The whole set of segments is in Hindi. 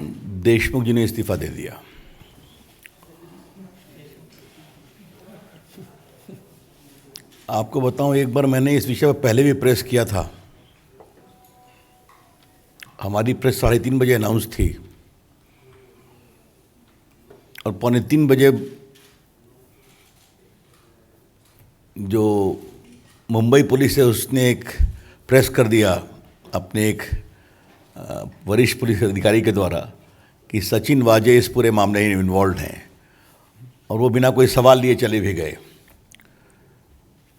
देशमुख जी ने इस्तीफा दे दिया। आपको बताऊं, एक बार मैंने इस विषय पर पहले भी प्रेस किया था। हमारी प्रेस 3:30 बजे अनाउंस थी और 2:45 बजे जो मुंबई पुलिस है उसने एक प्रेस कर दिया अपने एक वरिष्ठ पुलिस अधिकारी के द्वारा कि सचिन वाजे इस पूरे मामले में इन्वॉल्व हैं, और वो बिना कोई सवाल लिए चले भी गए।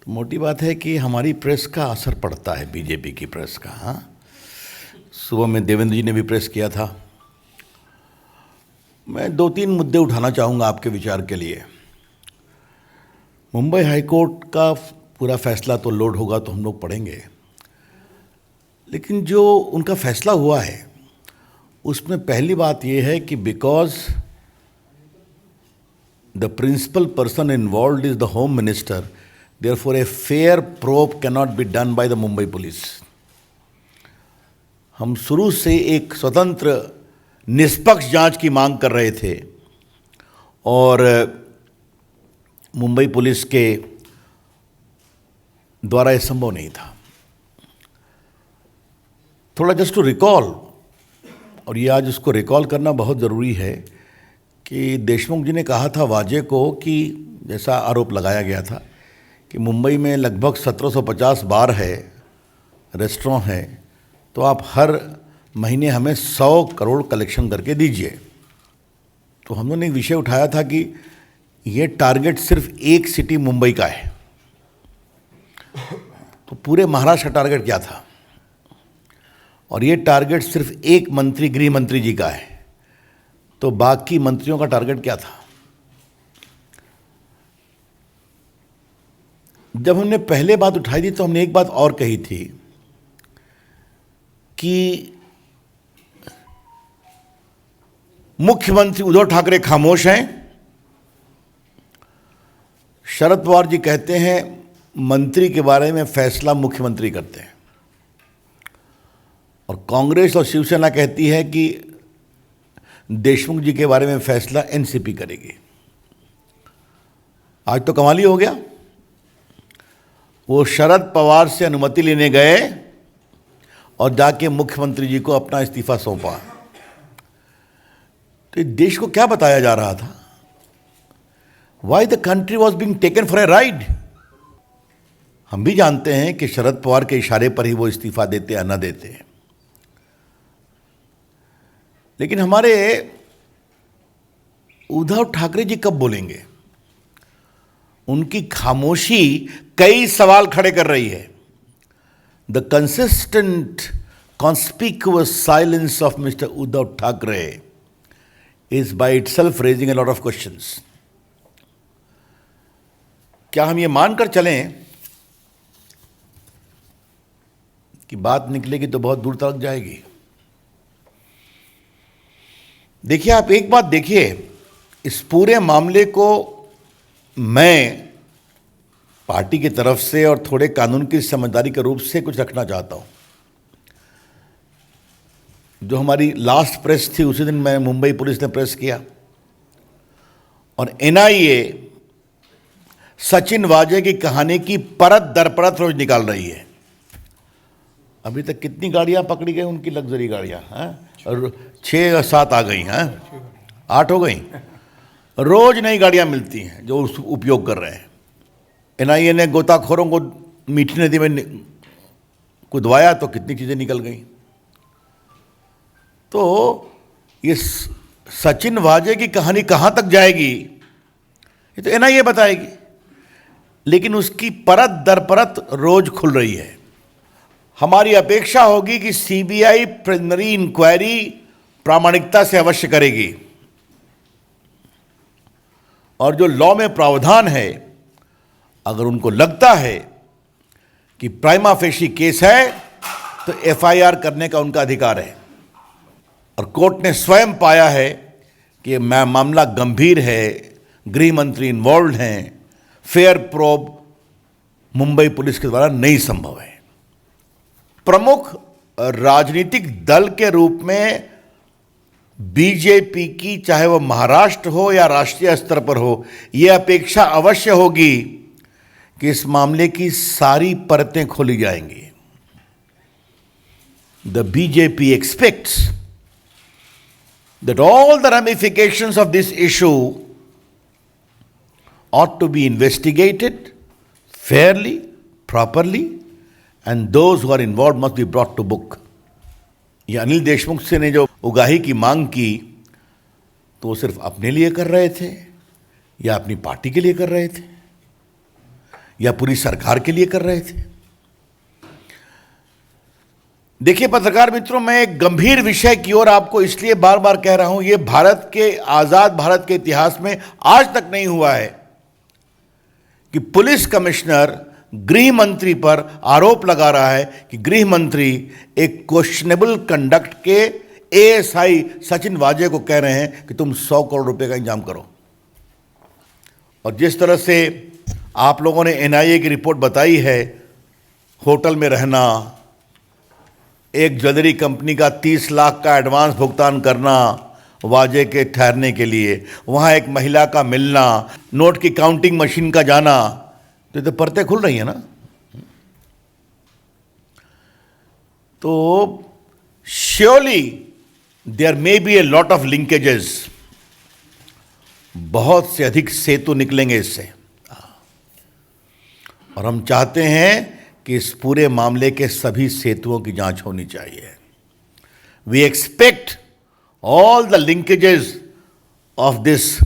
तो मोटी बात है कि हमारी प्रेस का असर पड़ता है, बीजेपी की प्रेस का। हाँ, सुबह में देवेंद्र जी ने भी प्रेस किया था। मैं 2-3 मुद्दे उठाना चाहूँगा आपके विचार के लिए। मुंबई हाईकोर्ट का पूरा फैसला तो लोड होगा तो हम लोग पढ़ेंगे, लेकिन जो उनका फैसला हुआ है उसमें पहली बात यह है कि because the principal person involved is the home minister, therefore a fair probe cannot be done by the Mumbai police. हम शुरू से एक स्वतंत्र निष्पक्ष जांच की मांग कर रहे थे और मुंबई पुलिस के द्वारा यह संभव नहीं था। थोड़ा जस्ट टू रिकॉल, और ये आज उसको रिकॉल करना बहुत ज़रूरी है कि देशमुख जी ने कहा था वाजे को कि जैसा आरोप लगाया गया था कि मुंबई में लगभग 1750 बार है, रेस्टोरेंट है, तो आप हर महीने हमें 100 करोड़ कलेक्शन करके दीजिए। तो हम लोगों ने एक विषय उठाया था कि ये टारगेट सिर्फ एक सिटी मुंबई का है, तो पूरे महाराष्ट्र का टारगेट क्या था? और ये टारगेट सिर्फ एक मंत्री, गृह मंत्री जी का है, तो बाकी मंत्रियों का टारगेट क्या था? जब हमने पहले बात उठाई थी तो हमने एक बात और कही थी कि मुख्यमंत्री उद्धव ठाकरे खामोश हैं। शरद पवार जी कहते हैं मंत्री के बारे में फैसला मुख्यमंत्री करते हैं, और कांग्रेस और शिवसेना कहती है कि देशमुख जी के बारे में फैसला एनसीपी करेगी। आज तो कमाल ही हो गया। वो शरद पवार से अनुमति लेने गए और जाके मुख्यमंत्री जी को अपना इस्तीफा सौंपा। तो देश को क्या बताया जा रहा था? Why the country was being taken for a ride. हम भी जानते हैं कि शरद पवार के इशारे पर ही वो इस्तीफा देते या न देते हैं, लेकिन हमारे उद्धव ठाकरे जी कब बोलेंगे? उनकी खामोशी कई सवाल खड़े कर रही है। The consistent conspicuous silence of mister Uddhav Thackeray is by itself raising A lot of questions. क्या हम ये मानकर चलें कि बात निकलेगी तो बहुत दूर तक जाएगी? देखिए, आप एक बात देखिए, इस पूरे मामले को मैं पार्टी की तरफ से और थोड़े कानून की समझदारी के रूप से कुछ रखना चाहता हूं। जो हमारी लास्ट प्रेस थी उसी दिन मैं मुंबई पुलिस ने प्रेस किया, और एनआईए सचिन वाजे की कहानी की परत दर परत रोज निकाल रही है। अभी तक कितनी गाड़ियां पकड़ी गई उनकी, लग्जरी गाड़ियां? और 6 या 7 आ गई हैं, 8 हो गई। रोज नई गाड़ियां मिलती हैं जो उपयोग कर रहे हैं। एनआईए ने गोताखोरों को मीठी नदी में कुदवाया तो कितनी चीज़ें निकल गई। तो ये सचिन वाजे की कहानी कहाँ तक जाएगी ये तो एनआईए बताएगी, लेकिन उसकी परत दर परत रोज खुल रही है। हमारी अपेक्षा होगी कि सीबीआई प्रिलिमिनरी इंक्वायरी प्रामाणिकता से अवश्य करेगी, और जो लॉ में प्रावधान है, अगर उनको लगता है कि प्राइमा फेशी केस है तो एफआईआर करने का उनका अधिकार है। और कोर्ट ने स्वयं पाया है कि मामला गंभीर है, गृह मंत्री इन्वॉल्व हैं, फेयर प्रोब मुंबई पुलिस के द्वारा नहीं संभव है। प्रमुख राजनीतिक दल के रूप में बीजेपी की, चाहे वो महाराष्ट्र हो या राष्ट्रीय स्तर पर हो, यह अपेक्षा अवश्य होगी कि इस मामले की सारी परतें खोली जाएंगी। The BJP expects that all the ramifications of this issue ought to be investigated fairly, properly, and those who are involved must be brought to book. ये अनिल देशमुख से ने जो उगाही की मांग की, तो वो सिर्फ अपने लिए कर रहे थे या अपनी पार्टी के लिए कर रहे थे या पूरी सरकार के लिए कर रहे थे? देखिए पत्रकार मित्रों, मैं एक गंभीर विषय की ओर आपको इसलिए बार बार कह रहा हूं, यह भारत के, आजाद भारत के इतिहास में आज तक नहीं हुआ है कि पुलिस कमिश्नर गृह मंत्री पर आरोप लगा रहा है कि गृह मंत्री एक क्वेश्चनेबल कंडक्ट के एएसआई सचिन वाजे को कह रहे हैं कि तुम 100 करोड़ रुपए का इंतजाम करो। और जिस तरह से आप लोगों ने एनआईए की रिपोर्ट बताई है, होटल में रहना, एक ज्वेलरी कंपनी का 30 लाख का एडवांस भुगतान करना वाजे के ठहरने के लिए, वहाँ एक महिला का मिलना, नोट की काउंटिंग मशीन का जाना, तो ये तो परतें खुल रही है ना। तो surely there may be a lot of linkages, बहुत से अधिक सेतु निकलेंगे इससे, और हम चाहते हैं कि इस पूरे मामले के सभी सेतुओं की जांच होनी चाहिए। We expect all the linkages of this,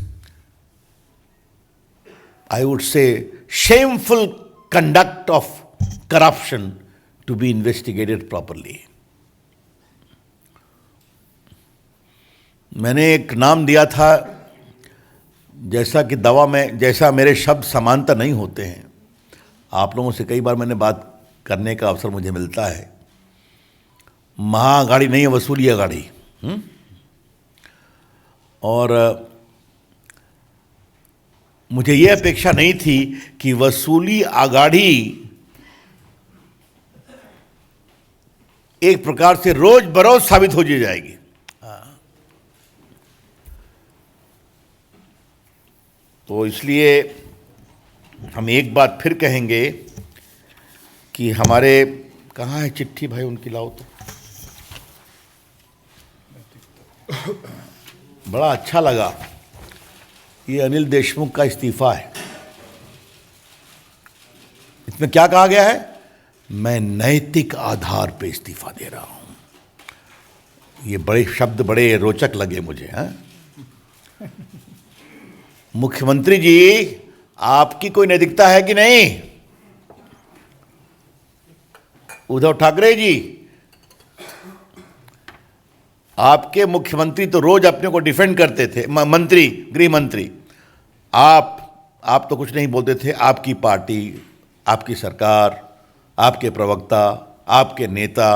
I would say, shameful conduct of corruption to be investigated properly. मैंने एक नाम दिया था, जैसा कि दवा में, जैसा मेरे शब्द समांतर नहीं होते हैं, आप लोगों से कई बार मैंने बात करने का अवसर मुझे मिलता है। महाअघाड़ी नहीं है, वसूली अघाड़ी। और मुझे यह अपेक्षा नहीं थी कि वसूली अघाड़ी एक प्रकार से रोज बरोज साबित हो जाएगी। तो इसलिए हम एक बात फिर कहेंगे कि हमारे, कहाँ है चिट्ठी भाई, उनकी लाओ तो। बड़ा अच्छा लगा, ये अनिल देशमुख का इस्तीफा है। इसमें क्या कहा गया है? मैं नैतिक आधार पे इस्तीफा दे रहा हूं। ये बड़े शब्द बड़े रोचक लगे मुझे। मुख्यमंत्री जी, आपकी कोई नैतिकता है कि नहीं? उद्धव ठाकरे जी, आपके मुख्यमंत्री तो रोज अपने को डिफेंड करते थे, मंत्री, गृह मंत्री। आप तो कुछ नहीं बोलते थे। आपकी पार्टी, आपकी सरकार, आपके प्रवक्ता, आपके नेता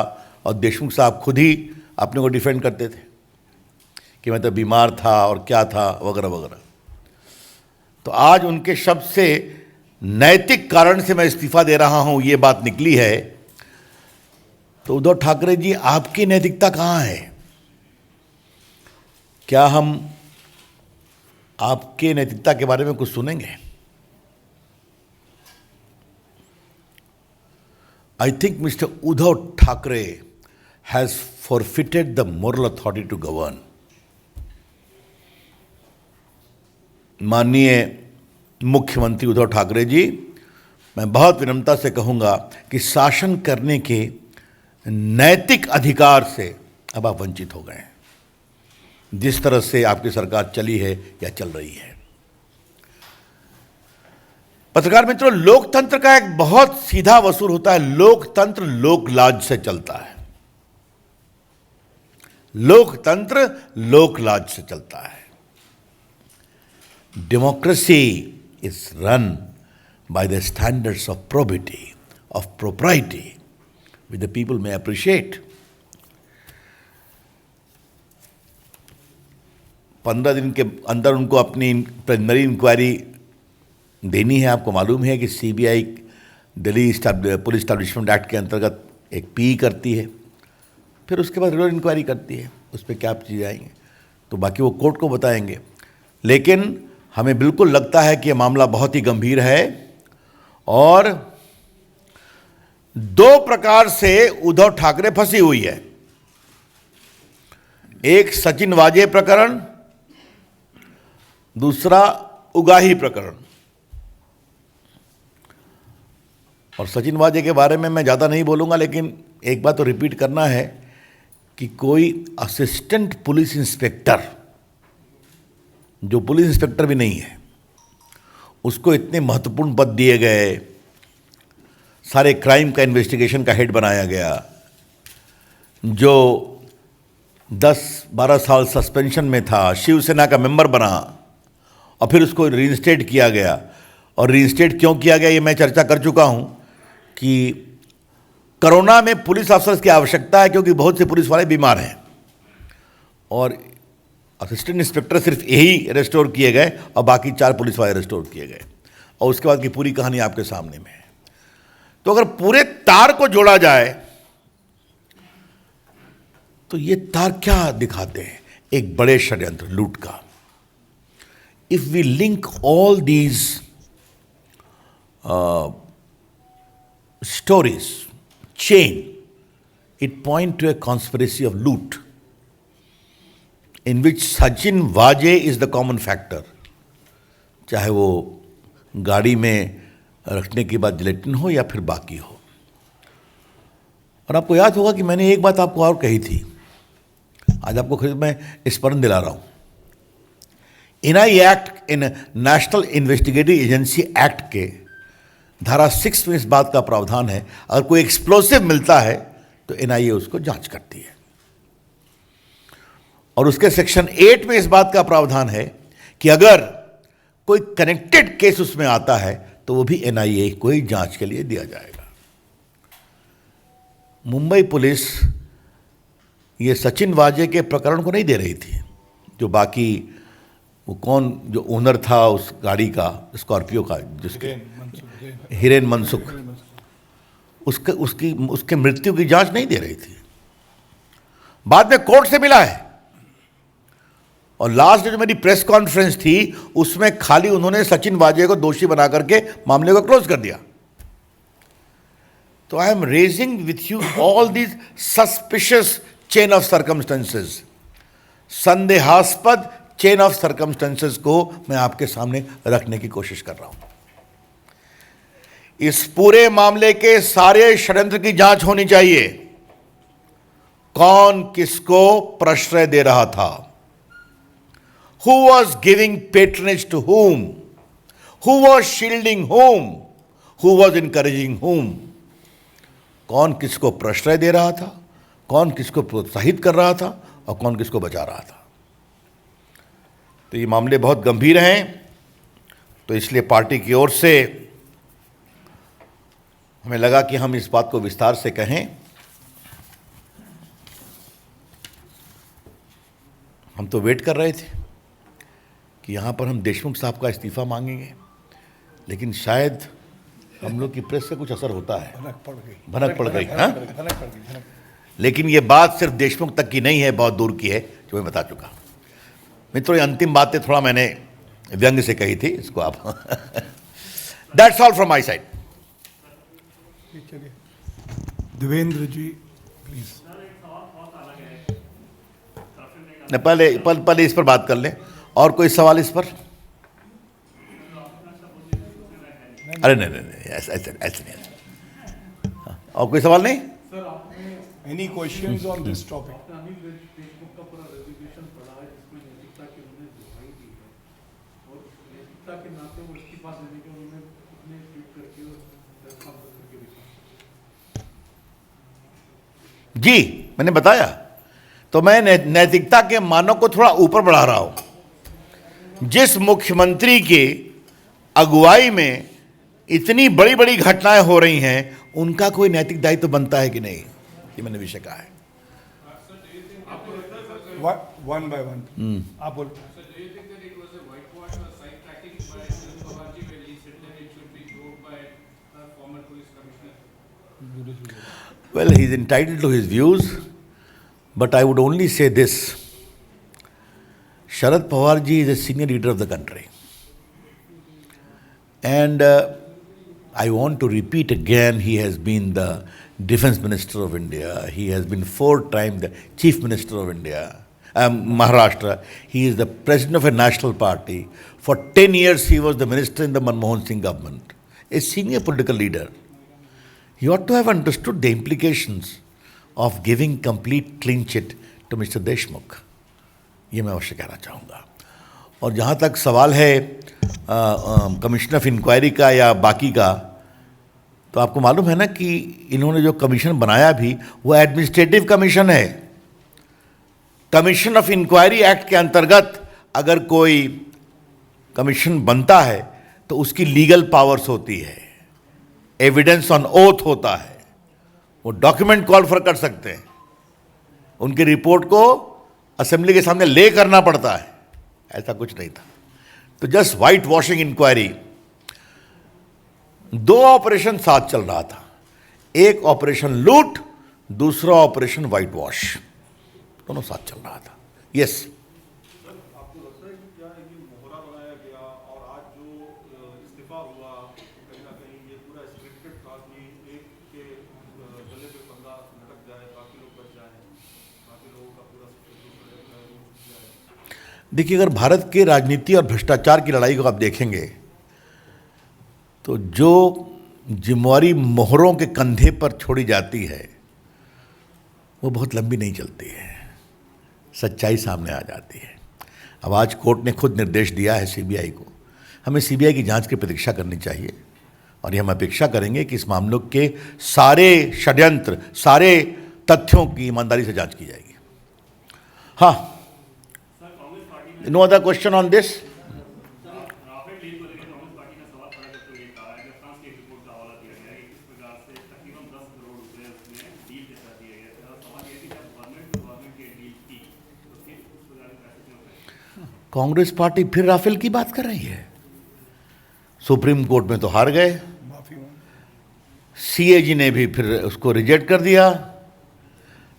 और देशमुख साहब खुद ही अपने को डिफेंड करते थे कि मैं तो बीमार था और क्या था वगैरह वगैरह। तो आज उनके शब्द से नैतिक कारण से मैं इस्तीफा दे रहा हूं, ये बात निकली है। तो उद्धव ठाकरे जी, आपकी नैतिकता कहां है? क्या हम आपके नैतिकता के बारे में कुछ सुनेंगे? I think Mr. Uddhav Thackeray has forfeited the moral authority to govern. माननीय मुख्यमंत्री उद्धव ठाकरे जी, मैं बहुत विनम्रता से कहूँगा कि शासन करने के नैतिक अधिकार से अब आप वंचित हो गए हैं, जिस तरह से आपकी सरकार चली है या चल रही है। पत्रकार मित्रों, लोकतंत्र का एक बहुत सीधा वसूल होता है। लोकतंत्र लोकलाज से चलता है। लोकतंत्र लोकलाज से चलता है। Democracy is run by the standards of probity, of propriety, which the people may appreciate. 15 दिन के अंदर उनको अपनी प्रिलिमिनरी इंक्वायरी देनी है। आपको मालूम है कि CBI Delhi police establishment act के अंतर्गत एक पी करती है, फिर उसके बाद रेगुलर इंक्वायरी करती है, उस पर क्या चीज़ें आएंगी। तो बाकी वो कोर्ट को बताएंगे। लेकिन हमें बिल्कुल लगता है कि यह मामला बहुत ही गंभीर है और दो प्रकार से उद्धव ठाकरे फंसी हुई है। एक सचिन वाजे प्रकरण, दूसरा उगाही प्रकरण। और सचिन वाजे के बारे में मैं ज़्यादा नहीं बोलूँगा, लेकिन एक बात तो रिपीट करना है कि कोई असिस्टेंट पुलिस इंस्पेक्टर, जो पुलिस इंस्पेक्टर भी नहीं है, उसको इतने महत्वपूर्ण पद दिए गए, सारे क्राइम का इन्वेस्टिगेशन का हेड बनाया गया, जो 10-12 साल सस्पेंशन में था, शिवसेना का मेंबर बना और फिर उसको रीइंस्टेट किया गया। और रीइंस्टेट क्यों किया गया ये मैं चर्चा कर चुका हूं कि कोरोना में पुलिस अफसर्स की आवश्यकता है, क्योंकि बहुत से पुलिस वाले बीमार हैं और असिस्टेंट इंस्पेक्टर सिर्फ यही रिस्टोर किए गए और बाकी 4 पुलिस वाले रिस्टोर किए गए। और उसके बाद की पूरी कहानी आपके सामने में है। तो अगर पूरे तार को जोड़ा जाए तो ये तार क्या दिखाते हैं? एक बड़े षड्यंत्र, लूट का। If we link all these stories, chain, it point to a conspiracy of loot in which Sachin Vaje is the common factor, चाहे वो गाड़ी में रखने के बाद जिलेटिन हो या फिर बाकी हो। और आपको याद होगा कि मैंने एक बात आपको और कही थी, आज आपको मैं स्मरण दिला रहा हूं। एनआईए एक्ट, इन नेशनल इन्वेस्टिगेटिव एजेंसी एक्ट के धारा 6 में इस बात का प्रावधान है, अगर कोई एक्सप्लोसिव मिलता है तो एनआईए उसको जांच करती है। और उसके सेक्शन 8 में इस बात का प्रावधान है कि अगर कोई कनेक्टेड केस उसमें आता है तो वो भी एनआईए को ही जांच के लिए दिया जाएगा। मुंबई पुलिस ये सचिन वाजे के प्रकरण को नहीं दे रही थी, जो बाकी वो कौन जो ओनर था उस गाड़ी का, स्कॉर्पियो का, जिसके हिरेन मनसुख, उसके मृत्यु की जांच नहीं दे रही थी। बाद में कोर्ट से मिला है और लास्ट जो मेरी प्रेस कॉन्फ्रेंस थी उसमें खाली उन्होंने सचिन वाजे को दोषी बना करके मामले को क्लोज कर दिया। तो I am raising with you all these suspicious chain of circumstances, संदेहास्पद चेन ऑफ सर्कमस्टेंसेस को मैं आपके सामने रखने की कोशिश कर रहा हूं। इस पूरे मामले के सारे षड्यंत्र की जांच होनी चाहिए। कौन किसको प्रश्रय दे रहा था, who was giving patronage to whom, who was shielding whom, who was encouraging whom, कौन किसको प्रश्रय दे रहा था, कौन किसको प्रोत्साहित कर रहा था और कौन किसको बचा रहा था। तो ये मामले बहुत गंभीर हैं। तो इसलिए पार्टी की ओर से हमें लगा कि हम इस बात को विस्तार से कहें। हम तो वेट कर रहे थे कि यहाँ पर हम देशमुख साहब का इस्तीफा मांगेंगे, लेकिन शायद हम लोग की प्रेस से कुछ असर होता है, भनक पड़ गई। हाँ, लेकिन ये बात सिर्फ देशमुख तक की नहीं है, बहुत दूर की है, जो मैं बता चुका। मित्रों, ये अंतिम बातें थोड़ा मैंने व्यंग से कही थी, इसको आप that's all from my side. Devendra ji please. पहले इस पर बात कर लें। और कोई सवाल इस पर? अरे नहीं, ऐसे नहीं। और कोई सवाल नहीं? Any questions on this topic? जी, मैंने बताया तो मैं नैतिकता के मानक को थोड़ा ऊपर बढ़ा रहा हूं। जिस मुख्यमंत्री के अगुवाई में इतनी बड़ी बड़ी घटनाएं हो रही हैं, उनका कोई नैतिक दायित्व तो बनता है कि नहीं, ये मैंने विषय कहा है। वन बाय वन आप बोलो। Well, he's entitled to his views, but I would only say this, Sharad Pawar ji is a senior leader of the country. And I want to repeat again, he has been the Defense Minister of India. He has been 4 times the Chief Minister of India, Maharashtra. He is the President of a national party. For 10 years, he was the Minister in the Manmohan Singh government. A senior political leader. He ought to have understood the implications of giving complete clean chit to Mr. Deshmukh. ये मैं अवश्य कहना चाहूँगा. और जहाँ तक सवाल है कमीशन ऑफ इंक्वायरी का या बाकी का, तो आपको मालूम है ना कि इन्होंने जो कमीशन बनाया भी वो एडमिनिस्ट्रेटिव कमीशन है. कमीशन ऑफ इंक्वायरी एक्ट के अंतर्गत अगर कोई कमीशन बनता है तो उसकी लीगल पावर्स होती है, एविडेंस ऑन ओथ होता है, वो डॉक्यूमेंट कॉल फॉर कर सकते हैं, उनकी रिपोर्ट को असेंबली के सामने ले करना पड़ता है. ऐसा कुछ नहीं था. तो just white washing inquiry. 2 operation साथ चल रहा था. एक ऑपरेशन लूट, दूसरा ऑपरेशन वाइट वॉश, दोनों साथ चल रहा था. यस. आपको लगता है कि क्या ये मोहरा बनाया गया और आज जो इस्तीफा हुआ कहीं ना कहीं ये पूरा स्क्रिप्टेड था कि एक के गले पे फंदा लटक जाए, बाकी लोग बच जाएं, बाकी लोगों का पूरा जाए? देखिए, अगर भारत के राजनीति और भ्रष्टाचार की लड़ाई को आप देखेंगे तो जो जिम्मेवारी मोहरों के कंधे पर छोड़ी जाती है वो बहुत लंबी नहीं चलती है. सच्चाई सामने आ जाती है. अब आज कोर्ट ने खुद निर्देश दिया है सीबीआई को. हमें सीबीआई की जांच की प्रतीक्षा करनी चाहिए और ये हम अपेक्षा करेंगे कि इस मामलों के सारे षड्यंत्र, सारे तथ्यों की ईमानदारी से जांच की जाएगी. हाँ, no other question on this. Congress party फिर राफेल की बात कर रही है. सुप्रीम कोर्ट में तो हार गए, माफी मांग. सीएजी ने भी फिर उसको रिजेक्ट कर दिया.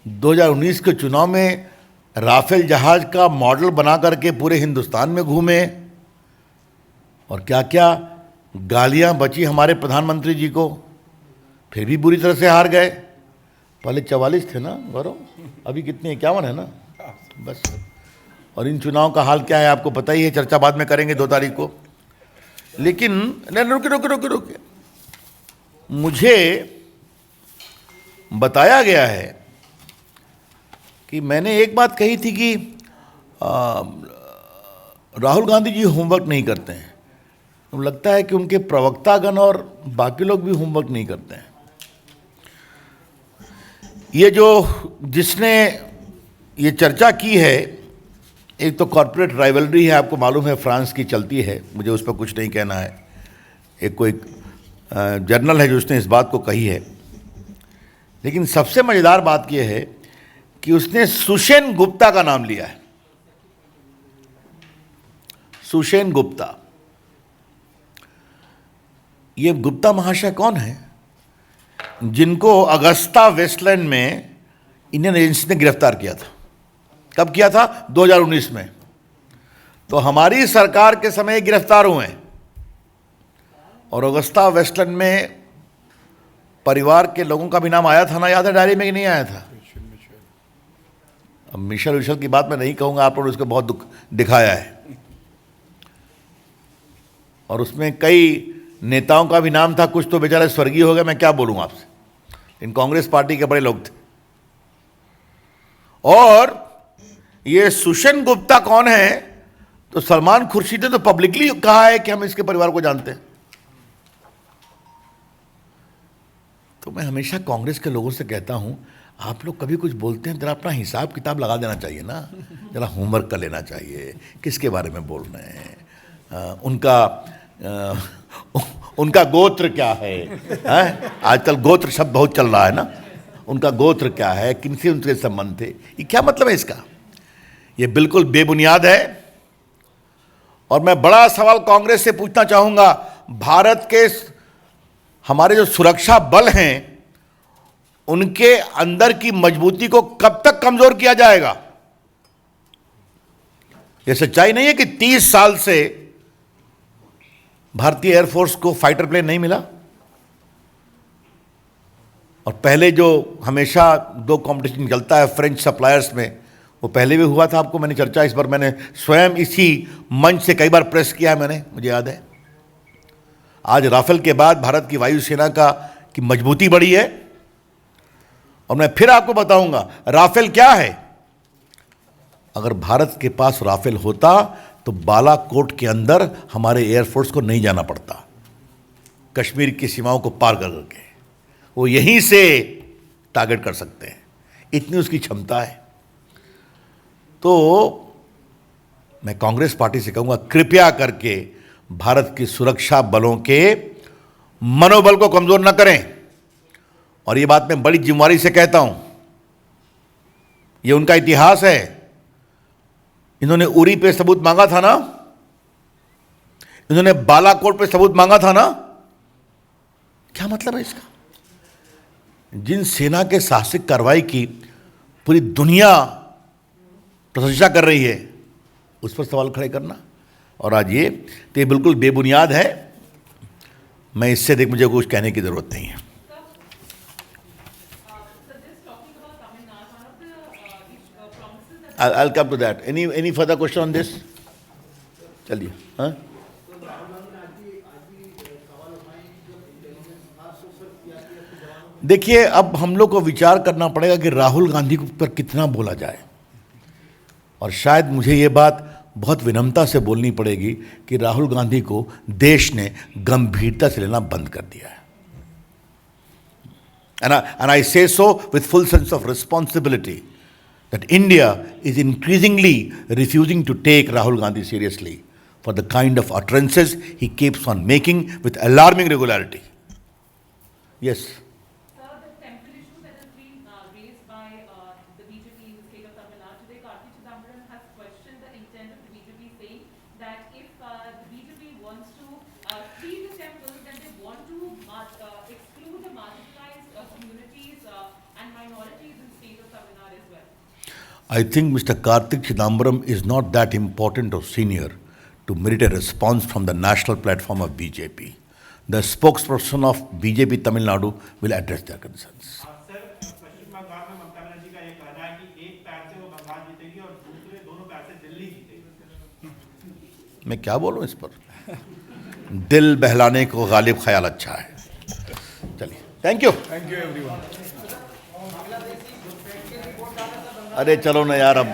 2019 के चुनाव में राफेल जहाज का मॉडल बना करके पूरे हिंदुस्तान में घूमे और क्या क्या गालियां बची हमारे प्रधानमंत्री जी को, फिर भी बुरी तरह से हार गए. पहले 44 थे ना गौरव, अभी कितने 51 है ना बस. और इन चुनाव का हाल क्या है आपको पता ही है. चर्चा बाद में करेंगे 2 तारीख को. लेकिन रुके, मुझे बताया गया है कि मैंने एक बात कही थी कि राहुल गांधी जी होमवर्क नहीं करते हैं. तो लगता है कि उनके प्रवक्तागण और बाकी लोग भी होमवर्क नहीं करते हैं. ये जो जिसने ये चर्चा की है, एक तो कॉर्पोरेट राइवलरी है, आपको मालूम है फ्रांस की चलती है, मुझे उस पर कुछ नहीं कहना है. एक कोई जर्नल है जो उसने इस बात को कही है. लेकिन सबसे मज़ेदार बात यह है कि उसने सुषेन गुप्ता का नाम लिया है. सुषेन गुप्ता. ये गुप्ता महाशय कौन है? जिनको अगस्ता वेस्टलैंड में इंडियन एजेंसी ने गिरफ्तार किया था. कब किया था? 2019 में. तो हमारी सरकार के समय गिरफ्तार हुए हैं. और अगस्ता वेस्टलैंड में परिवार के लोगों का भी नाम आया था ना, याद है डायरी में कि नहीं आया था? अब मिशेल विशेल की बात मैं नहीं कहूँगा, आप लोगों ने उसको बहुत दुख दिखाया है. और उसमें कई नेताओं का भी नाम था, कुछ तो बेचारे स्वर्गीय हो गए, मैं क्या बोलूँ आपसे. इन कांग्रेस पार्टी के बड़े लोग थे. और ये सुषेन गुप्ता कौन है? तो सलमान खुर्शीद ने तो पब्लिकली कहा है कि हम इसके परिवार को जानते हैं. तो मैं हमेशा कांग्रेस के लोगों से कहता हूं, आप लोग कभी कुछ बोलते हैं जरा अपना हिसाब किताब लगा देना चाहिए ना, जरा होमवर्क कर लेना चाहिए. किसके बारे में बोल रहे हैं, उनका गोत्र क्या है? आजकल गोत्र शब्द बहुत चल रहा है ना. उनका गोत्र क्या है, किनसे उनके संबंध थे, ये क्या मतलब है इसका? ये बिल्कुल बेबुनियाद है. और मैं बड़ा सवाल कांग्रेस से पूछना चाहूंगा, भारत के हमारे जो सुरक्षा बल हैं उनके अंदर की मजबूती को कब तक कमजोर किया जाएगा? ये सच्चाई नहीं है कि 30 साल से भारतीय एयरफोर्स को फाइटर प्लेन नहीं मिला। और पहले जो हमेशा दो कंपटीशन चलता है फ्रेंच सप्लायर्स में, वो पहले भी हुआ था। आपको मैंने चर्चा इस बार मैंने स्वयं इसी मंच से कई बार प्रेस किया है, मैंने, मुझे याद है। आज राफेल के बाद भारत की वायुसेना की मजबूती बढ़ी है। और मैं फिर आपको बताऊंगा राफेल क्या है। अगर भारत के पास राफेल होता तो बालाकोट के अंदर हमारे एयरफोर्स को नहीं जाना पड़ता, कश्मीर की सीमाओं को पार कर करके वो यहीं से टारगेट कर सकते हैं, इतनी उसकी क्षमता है। तो मैं कांग्रेस पार्टी से कहूंगा, कृपया करके भारत की सुरक्षा बलों के मनोबल को कमजोर न करें। और ये बात मैं बड़ी जिम्मेदारी से कहता हूं, ये उनका इतिहास है। इन्होंने उरी पे सबूत मांगा था ना, इन्होंने बालाकोट पे सबूत मांगा था ना। क्या मतलब है इसका? जिन सेना के साहसिक कार्रवाई की पूरी दुनिया प्रशंसा कर रही है, उस पर सवाल खड़े करना। और आज ये तो ये बिल्कुल बेबुनियाद है। मैं इससे अधिक मुझे कुछ कहने की जरूरत नहीं है। I'll come to that. Any further question on this? चलिए। हाँ, देखिए, अब हम लोग को विचार करना पड़ेगा कि राहुल गांधी पर कितना बोला जाए। और शायद मुझे ये बात बहुत विनम्रता से बोलनी पड़ेगी कि राहुल गांधी को देश ने गंभीरता से लेना बंद कर दिया है। And I say so with full sense of responsibility that India is increasingly refusing to take Rahul Gandhi seriously for the kind of utterances he keeps on making with alarming regularity. Yes. Sir, the temple issue that has been raised by the BJP in the state of Tamil Nadu today, Karti Chidambaram has questioned the intent of the BJP, saying that if the BJP wants to free the temples, then they want to exclude the marginalized communities and minorities in the state of Tamil Nadu as well. I think Mr. Kartik Chidambaram is not that important or senior to merit a response from the national platform of BJP. The spokesperson of BJP Tamil Nadu will address their concerns. Sir, Paschim Bangal में ममता बनर्जी का ये कहना है कि एक पैर से वो बंगाल जीतेगी और दूसरे दोनों पैर से दिल्ली जीतेगी। मैं क्या बोलूं इस पर? दिल बहलाने को गालिब ख्याल अच्छा है। चलिए, थैंक यू एवरीवन। अरे चलो ना यार अब